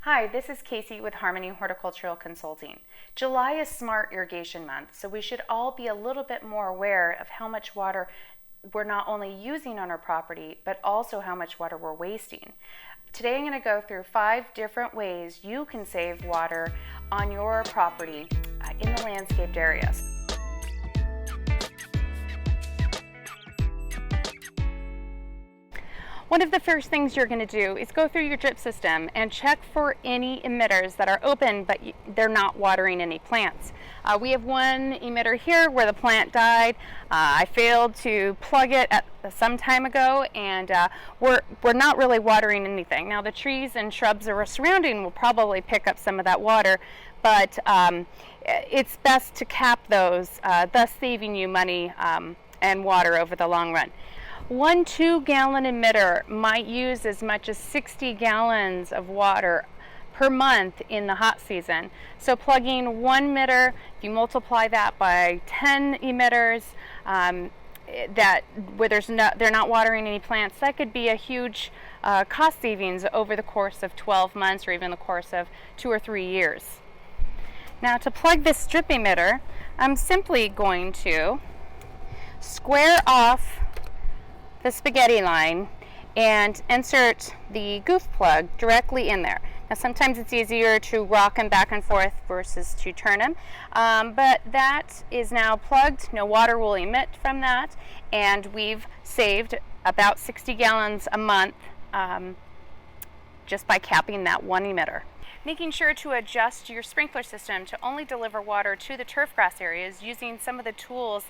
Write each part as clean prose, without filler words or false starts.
Hi, this is Kasey with Harmony Horticultural Consulting. July is Smart Irrigation Month, so we should all be a little bit more aware of how much water we're not only using on our property, but also how much water we're wasting. Today I'm going to go through 5 different ways you can save water on your property in the landscaped areas. One of the first things you're going to do is go through your drip system and check for any emitters that are open but they're not watering any plants. We have one emitter here where the plant died. I failed to plug it some time ago, and we're not really watering anything. Now the trees and shrubs that are surrounding will probably pick up some of that water, but it's best to cap those, thus saving you money and water over the long run. One 2-gallon emitter might use as much as 60 gallons of water per month in the hot season. So plugging one emitter, if you multiply that by 10 emitters, where they're not watering any plants, that could be a huge cost savings over the course of 12 months or even the course of 2 or 3 years. Now to plug this drip emitter, I'm simply going to square off the spaghetti line and insert the goof plug directly in there. Now sometimes it's easier to rock them back and forth versus to turn them, but that is now plugged. No water will emit from that, and we've saved about 60 gallons a month just by capping that one emitter. Making sure to adjust your sprinkler system to only deliver water to the turf grass areas using some of the tools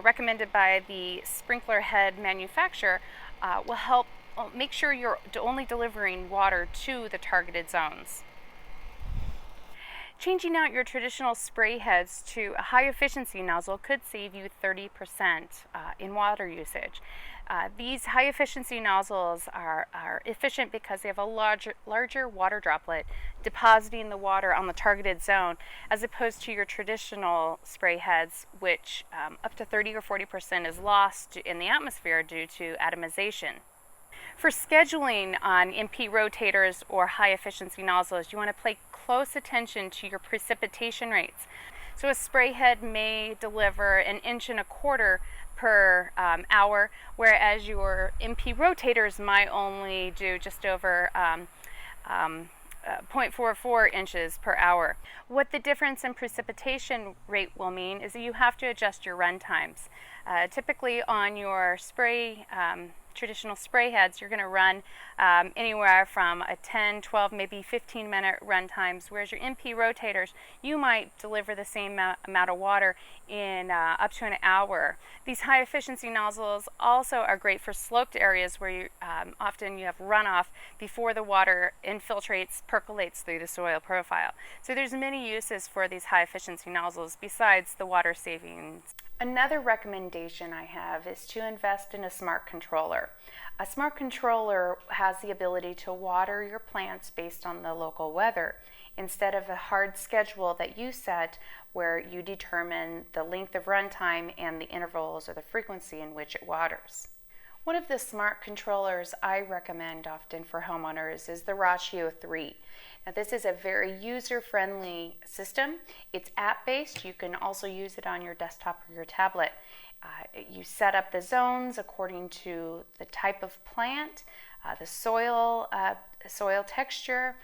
recommended by the sprinkler head manufacturer will help make sure you're only delivering water to the targeted zones. Changing out your traditional spray heads to a high efficiency nozzle could save you 30% in water usage. These high efficiency nozzles are efficient because they have a larger water droplet depositing the water on the targeted zone, as opposed to your traditional spray heads, which up to 30 or 40% is lost in the atmosphere due to atomization. For scheduling on MP rotators or high efficiency nozzles, you want to pay close attention to your precipitation rates. So a spray head may deliver 1.25 inches per hour, whereas your MP rotators might only do just over 0.44 inches per hour. What the difference in precipitation rate will mean is that you have to adjust your run times. Typically on your traditional spray heads, you're going to run anywhere from a 10, 12, maybe 15-minute run times, whereas your MP rotators, you might deliver the same amount of water in up to an hour. These high efficiency nozzles also are great for sloped areas where often you have runoff before the water infiltrates, percolates through the soil profile. So there's many uses for these high efficiency nozzles besides the water savings. Another recommendation I have is to invest in a smart controller. A smart controller has the ability to water your plants based on the local weather, instead of a hard schedule that you set where you determine the length of runtime and the intervals or the frequency in which it waters. One of the smart controllers I recommend often for homeowners is the Ratio 3. Now this is a very user-friendly system. It's app-based. You can also use it on your desktop or your tablet. You set up the zones according to the type of plant, the soil texture,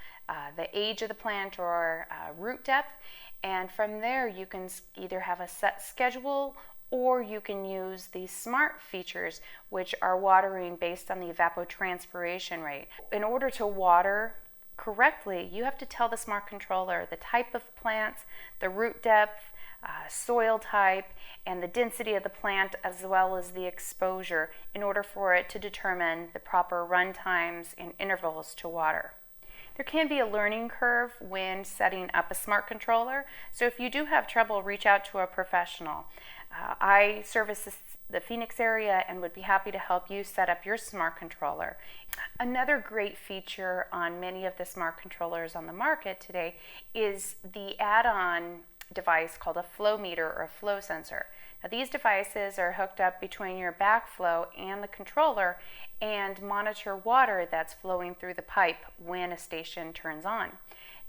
the age of the plant, or root depth, and from there you can either have a set schedule or you can use the smart features, which are watering based on the evapotranspiration rate. In order to water correctly, you have to tell the smart controller the type of plants, the root depth, soil type, and the density of the plant, as well as the exposure, in order for it to determine the proper run times and intervals to water. There can be a learning curve when setting up a smart controller, so if you do have trouble, reach out to a professional. I service the Phoenix area and would be happy to help you set up your smart controller. Another great feature on many of the smart controllers on the market today is the add-on device called a flow meter or a flow sensor. Now these devices are hooked up between your backflow and the controller, and monitor water that's flowing through the pipe when a station turns on.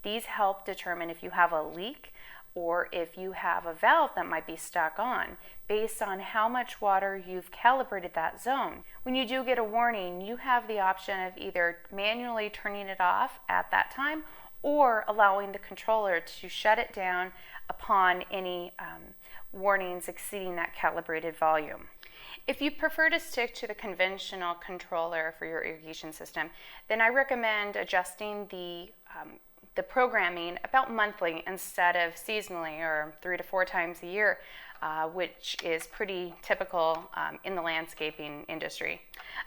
These help determine if you have a leak or if you have a valve that might be stuck on, based on how much water you've calibrated that zone. When you do get a warning, you have the option of either manually turning it off at that time or allowing the controller to shut it down upon any warnings exceeding that calibrated volume. If you prefer to stick to the conventional controller for your irrigation system, then I recommend adjusting the programming about monthly instead of seasonally, or 3 to 4 times a year, which is pretty typical in the landscaping industry.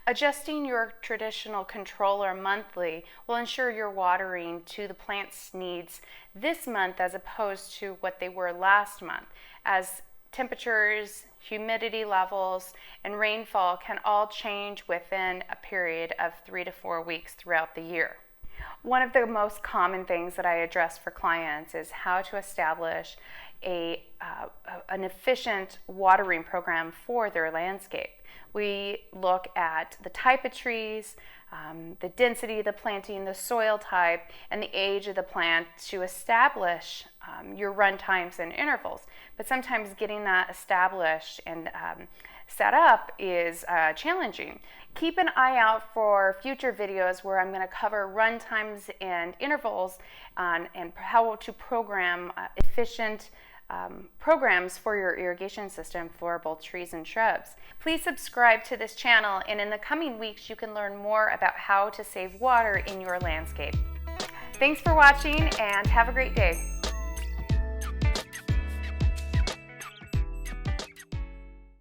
Adjusting your traditional controller monthly will ensure you're watering to the plant's needs this month as opposed to what they were last month, as temperatures, humidity levels, and rainfall can all change within a period of 3 to 4 weeks throughout the year. One of the most common things that I address for clients is how to establish an efficient watering program for their landscape. We look at the type of trees, the density of the planting, the soil type, and the age of the plant to establish your run times and intervals. But sometimes getting that established and set up is challenging. Keep an eye out for future videos where I'm going to cover run times and intervals and how to program efficient programs for your irrigation system for both trees and shrubs. Please subscribe to this channel, and in the coming weeks you can learn more about how to save water in your landscape. Thanks for watching and have a great day.